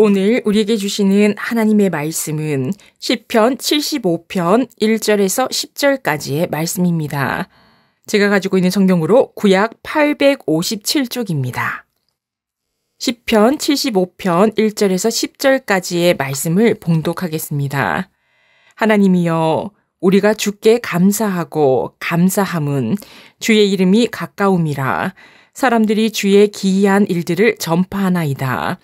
오늘 우리에게 주시는 하나님의 말씀은 시편 75편 1절에서 10절까지의 말씀입니다. 제가 가지고 있는 성경으로 구약 857쪽입니다. 시편 75편 1절에서 10절까지의 말씀을 봉독하겠습니다. 하나님이여, 우리가 주께 감사하고 감사함은 주의 이름이 가까움이라. 사람들이 주의 기이한 일들을 전파하나이다.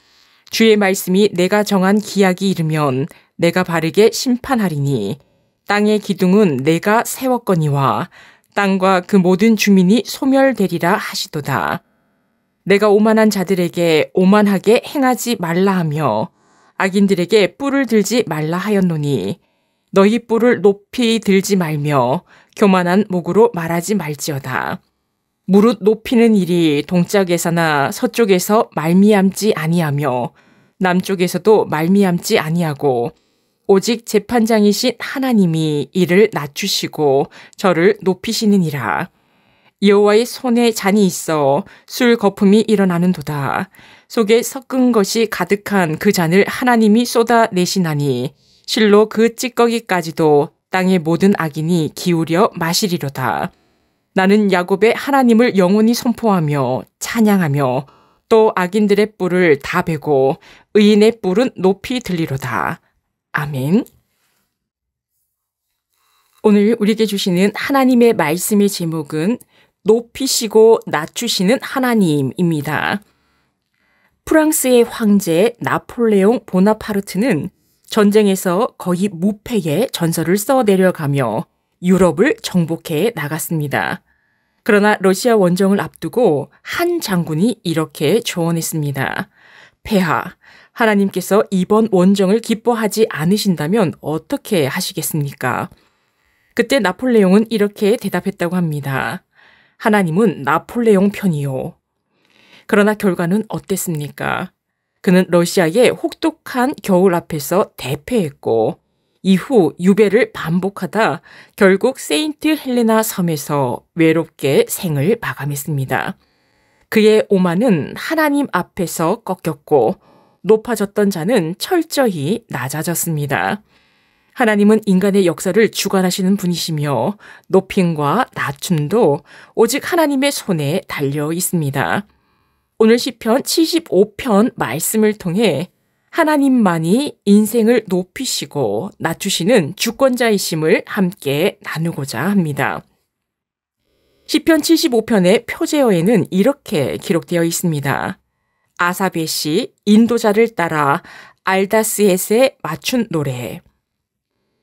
주의 말씀이 내가 정한 기약이 이르면 내가 바르게 심판하리니 땅의 기둥은 내가 세웠거니와 땅과 그 모든 주민이 소멸되리라 하시도다. 내가 오만한 자들에게 오만하게 행하지 말라 하며 악인들에게 뿔을 들지 말라 하였노니 너희 뿔을 높이 들지 말며 교만한 목으로 말하지 말지어다. 무릇 높이는 일이 동쪽에서나 서쪽에서 말미암지 아니하며 남쪽에서도 말미암지 아니하고 오직 재판장이신 하나님이 이를 낮추시고 저를 높이시느니라. 여호와의 손에 잔이 있어 술 거품이 일어나는도다. 속에 섞은 것이 가득한 그 잔을 하나님이 쏟아내시나니 실로 그 찌꺼기까지도 땅의 모든 악인이 기울여 마시리로다. 나는 야곱의 하나님을 영원히 선포하며 찬양하며 또 악인들의 뿔을 다 베고 의인의 뿔은 높이 들리로다. 아멘. 오늘 우리에게 주시는 하나님의 말씀의 제목은 높이시고 낮추시는 하나님입니다. 프랑스의 황제 나폴레옹 보나파르트는 전쟁에서 거의 무패의 전설을 써내려가며 유럽을 정복해 나갔습니다. 그러나 러시아 원정을 앞두고 한 장군이 이렇게 조언했습니다. 폐하, 하나님께서 이번 원정을 기뻐하지 않으신다면 어떻게 하시겠습니까? 그때 나폴레옹은 이렇게 대답했다고 합니다. 하나님은 나폴레옹 편이요. 그러나 결과는 어땠습니까? 그는 러시아의 혹독한 겨울 앞에서 대패했고 이후 유배를 반복하다 결국 세인트 헬레나 섬에서 외롭게 생을 마감했습니다. 그의 오만은 하나님 앞에서 꺾였고 높아졌던 자는 철저히 낮아졌습니다. 하나님은 인간의 역사를 주관하시는 분이시며 높임과 낮춤도 오직 하나님의 손에 달려 있습니다. 오늘 시편 75편 말씀을 통해 하나님만이 인생을 높이시고 낮추시는 주권자이심을 함께 나누고자 합니다. 시편 75편의 표제어에는 이렇게 기록되어 있습니다. 아사벳이 인도자를 따라 알다스헷에 맞춘 노래.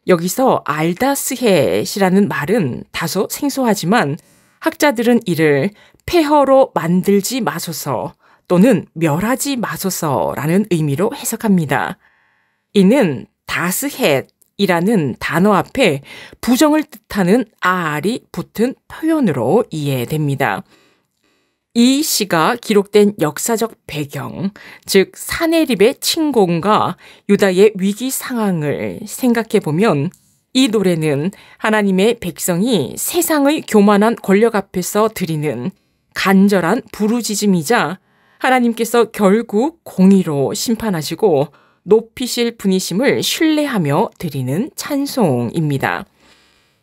여기서 알다스헷이라는 말은 다소 생소하지만 학자들은 이를 폐허로 만들지 마소서 또는 멸하지 마소서라는 의미로 해석합니다. 이는 다스헷이라는 단어 앞에 부정을 뜻하는 알이 붙은 표현으로 이해됩니다. 이 시가 기록된 역사적 배경, 즉 사네립의 침공과 유다의 위기 상황을 생각해 보면 이 노래는 하나님의 백성이 세상의 교만한 권력 앞에서 드리는 간절한 부르짖음이자 하나님께서 결국 공의로 심판하시고 높이실 분이심을 신뢰하며 드리는 찬송입니다.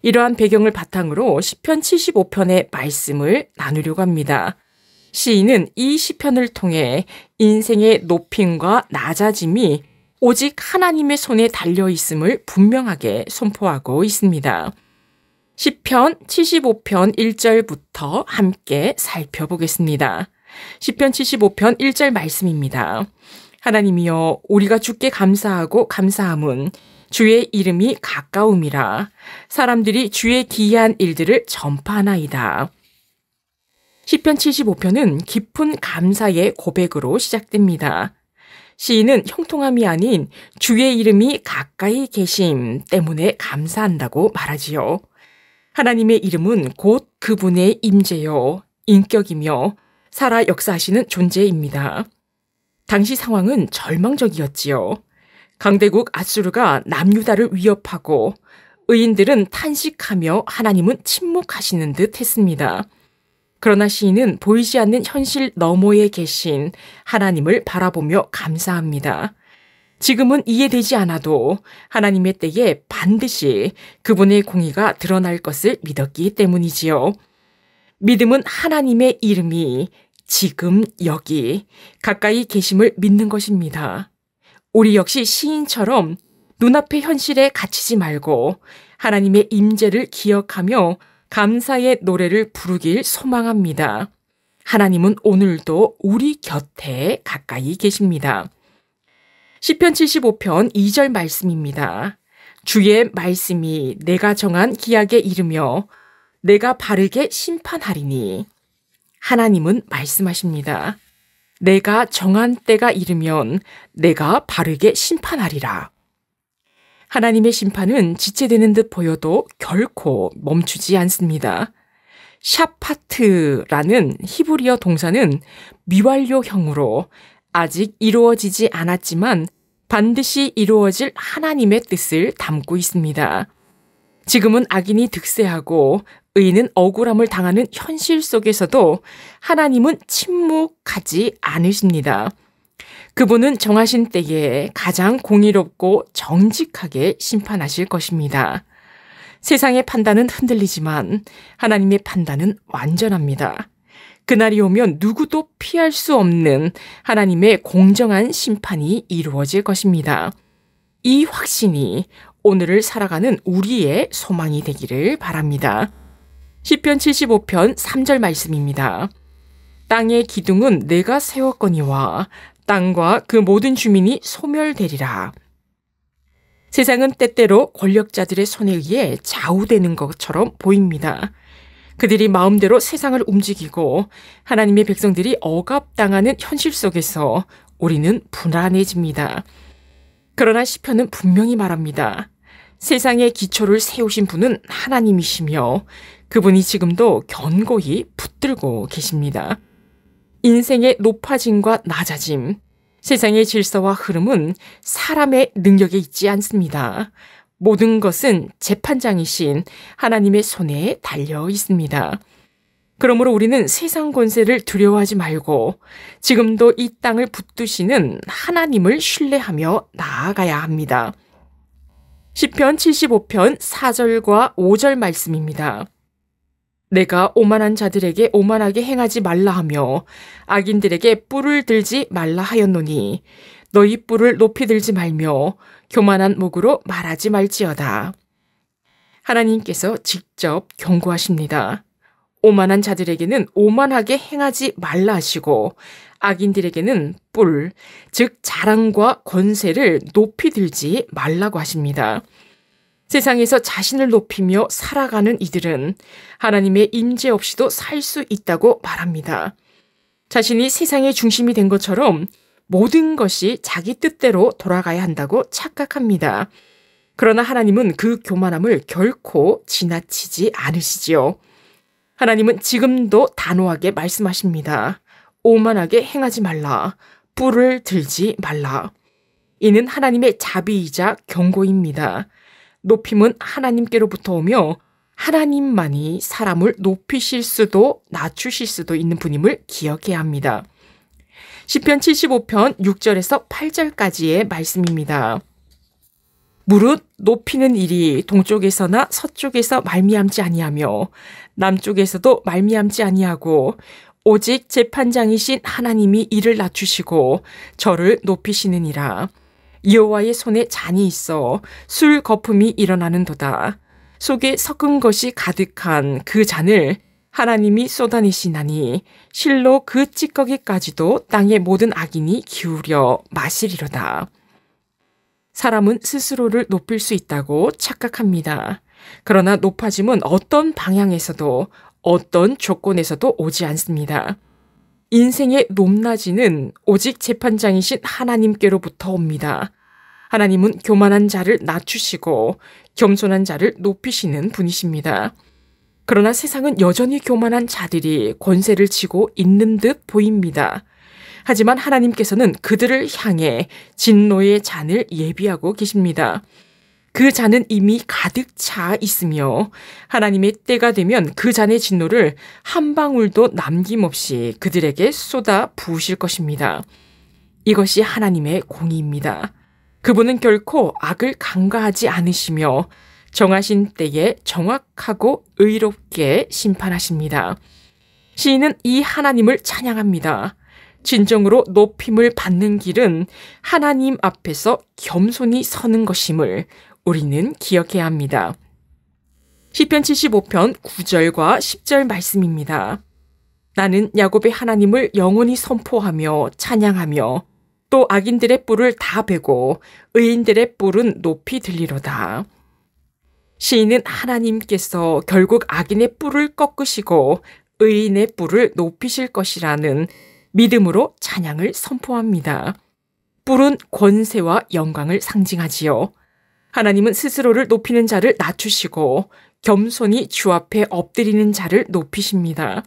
이러한 배경을 바탕으로 시편 75편의 말씀을 나누려고 합니다. 시인은 이 시편을 통해 인생의 높임과 낮아짐이 오직 하나님의 손에 달려있음을 분명하게 선포하고 있습니다. 시편 75편 1절부터 함께 살펴보겠습니다. 시편 75편 1절 말씀입니다. 하나님이여, 우리가 주께 감사하고 감사함은 주의 이름이 가까움이라. 사람들이 주의 기이한 일들을 전파하나이다. 시편 75편은 깊은 감사의 고백으로 시작됩니다. 시인은 형통함이 아닌 주의 이름이 가까이 계심 때문에 감사한다고 말하지요. 하나님의 이름은 곧 그분의 임재요, 인격이며 살아 역사하시는 존재입니다. 당시 상황은 절망적이었지요. 강대국 아수르가 남유다를 위협하고 의인들은 탄식하며 하나님은 침묵하시는 듯 했습니다. 그러나 시인은 보이지 않는 현실 너머에 계신 하나님을 바라보며 감사합니다. 지금은 이해되지 않아도 하나님의 때에 반드시 그분의 공의가 드러날 것을 믿었기 때문이지요. 믿음은 하나님의 이름이 지금 여기 가까이 계심을 믿는 것입니다. 우리 역시 시인처럼 눈앞의 현실에 갇히지 말고 하나님의 임재를 기억하며 감사의 노래를 부르길 소망합니다. 하나님은 오늘도 우리 곁에 가까이 계십니다. 시편 75편 2절 말씀입니다. 주의 말씀이 내가 정한 기약에 이르며 내가 바르게 심판하리니. 하나님은 말씀하십니다. 내가 정한 때가 이르면 내가 바르게 심판하리라. 하나님의 심판은 지체되는 듯 보여도 결코 멈추지 않습니다. 샤파트라는 히브리어 동사는 미완료형으로 아직 이루어지지 않았지만 반드시 이루어질 하나님의 뜻을 담고 있습니다. 지금은 악인이 득세하고 의인은 억울함을 당하는 현실 속에서도 하나님은 침묵하지 않으십니다. 그분은 정하신 때에 가장 공의롭고 정직하게 심판하실 것입니다. 세상의 판단은 흔들리지만 하나님의 판단은 완전합니다. 그날이 오면 누구도 피할 수 없는 하나님의 공정한 심판이 이루어질 것입니다. 이 확신이 오늘을 살아가는 우리의 소망이 되기를 바랍니다. 시편 75편 3절 말씀입니다. 땅의 기둥은 내가 세웠거니와 땅과 그 모든 주민이 소멸되리라. 세상은 때때로 권력자들의 손에 의해 좌우되는 것처럼 보입니다. 그들이 마음대로 세상을 움직이고 하나님의 백성들이 억압당하는 현실 속에서 우리는 불안해집니다. 그러나 시편은 분명히 말합니다. 세상의 기초를 세우신 분은 하나님이시며 그분이 지금도 견고히 붙들고 계십니다. 인생의 높아짐과 낮아짐, 세상의 질서와 흐름은 사람의 능력에 있지 않습니다. 모든 것은 재판장이신 하나님의 손에 달려 있습니다. 그러므로 우리는 세상 권세를 두려워하지 말고 지금도 이 땅을 붙드시는 하나님을 신뢰하며 나아가야 합니다. 시편 75편 4절과 5절 말씀입니다. 내가 오만한 자들에게 오만하게 행하지 말라 하며 악인들에게 뿔을 들지 말라 하였노니 너희 뿔을 높이 들지 말며 교만한 목으로 말하지 말지어다. 하나님께서 직접 경고하십니다. 오만한 자들에게는 오만하게 행하지 말라 하시고 악인들에게는 뿔, 즉 자랑과 권세를 높이 들지 말라고 하십니다. 세상에서 자신을 높이며 살아가는 이들은 하나님의 임재 없이도 살 수 있다고 말합니다. 자신이 세상의 중심이 된 것처럼 모든 것이 자기 뜻대로 돌아가야 한다고 착각합니다. 그러나 하나님은 그 교만함을 결코 지나치지 않으시지요. 하나님은 지금도 단호하게 말씀하십니다. 오만하게 행하지 말라. 뿔을 들지 말라. 이는 하나님의 자비이자 경고입니다. 높임은 하나님께로부터 오며 하나님만이 사람을 높이실 수도 낮추실 수도 있는 분임을 기억해야 합니다. 시편 75편 6절에서 8절까지의 말씀입니다. 무릇 높이는 일이 동쪽에서나 서쪽에서 말미암지 아니하며 남쪽에서도 말미암지 아니하고 오직 재판장이신 하나님이 이를 낮추시고 저를 높이시느니라. 여호와의 손에 잔이 있어 술 거품이 일어나는도다. 속에 섞은 것이 가득한 그 잔을 하나님이 쏟아내시나니 실로 그 찌꺼기까지도 땅의 모든 악인이 기울여 마시리로다. 사람은 스스로를 높일 수 있다고 착각합니다. 그러나 높아짐은 어떤 방향에서도 어떤 조건에서도 오지 않습니다. 인생의 높낮이는 오직 재판장이신 하나님께로부터 옵니다. 하나님은 교만한 자를 낮추시고 겸손한 자를 높이시는 분이십니다. 그러나 세상은 여전히 교만한 자들이 권세를 쥐고 있는 듯 보입니다. 하지만 하나님께서는 그들을 향해 진노의 잔을 예비하고 계십니다. 그 잔은 이미 가득 차 있으며 하나님의 때가 되면 그 잔의 진노를 한 방울도 남김없이 그들에게 쏟아 부으실 것입니다. 이것이 하나님의 공의입니다. 그분은 결코 악을 간과하지 않으시며 정하신 때에 정확하고 의롭게 심판하십니다. 시인은 이 하나님을 찬양합니다. 진정으로 높임을 받는 길은 하나님 앞에서 겸손히 서는 것임을 우리는 기억해야 합니다. 시편 75편 9절과 10절 말씀입니다. 나는 야곱의 하나님을 영원히 선포하며 찬양하며 또 악인들의 뿔을 다 베고 의인들의 뿔은 높이 들리로다. 시인은 하나님께서 결국 악인의 뿔을 꺾으시고 의인의 뿔을 높이실 것이라는 믿음으로 찬양을 선포합니다. 뿔은 권세와 영광을 상징하지요. 하나님은 스스로를 높이는 자를 낮추시고 겸손히 주 앞에 엎드리는 자를 높이십니다.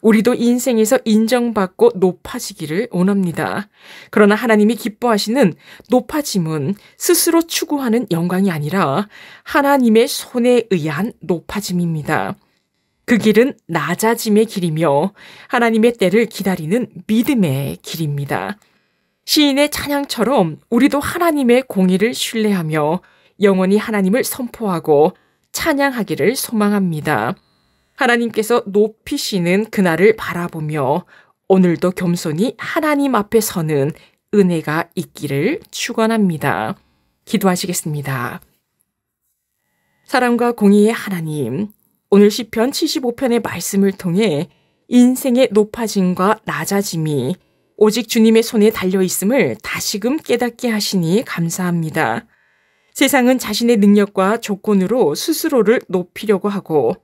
우리도 인생에서 인정받고 높아지기를 원합니다. 그러나 하나님이 기뻐하시는 높아짐은 스스로 추구하는 영광이 아니라 하나님의 손에 의한 높아짐입니다. 그 길은 낮아짐의 길이며 하나님의 때를 기다리는 믿음의 길입니다. 시인의 찬양처럼 우리도 하나님의 공의를 신뢰하며 영원히 하나님을 선포하고 찬양하기를 소망합니다. 하나님께서 높이시는 그날을 바라보며 오늘도 겸손히 하나님 앞에 서는 은혜가 있기를 축원합니다. 기도하시겠습니다. 사랑과 공의의 하나님, 오늘 시편 75편의 말씀을 통해 인생의 높아짐과 낮아짐이 오직 주님의 손에 달려있음을 다시금 깨닫게 하시니 감사합니다. 세상은 자신의 능력과 조건으로 스스로를 높이려고 하고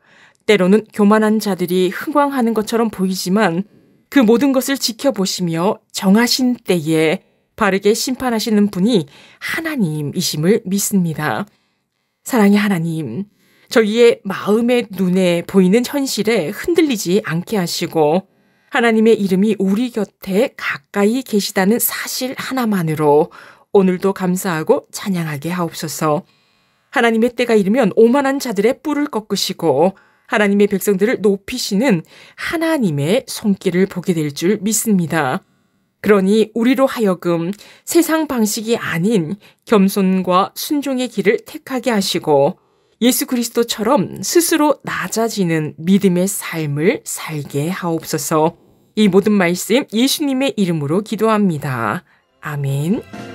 때로는 교만한 자들이 흥왕하는 것처럼 보이지만 그 모든 것을 지켜보시며 정하신 때에 바르게 심판하시는 분이 하나님이심을 믿습니다. 사랑의 하나님, 저희의 마음의 눈에 보이는 현실에 흔들리지 않게 하시고 하나님의 이름이 우리 곁에 가까이 계시다는 사실 하나만으로 오늘도 감사하고 찬양하게 하옵소서. 하나님의 때가 이르면 오만한 자들의 뿔을 꺾으시고 하나님의 백성들을 높이시는 하나님의 손길을 보게 될 줄 믿습니다. 그러니 우리로 하여금 세상 방식이 아닌 겸손과 순종의 길을 택하게 하시고 예수 그리스도처럼 스스로 낮아지는 믿음의 삶을 살게 하옵소서. 이 모든 말씀 예수님의 이름으로 기도합니다. 아멘.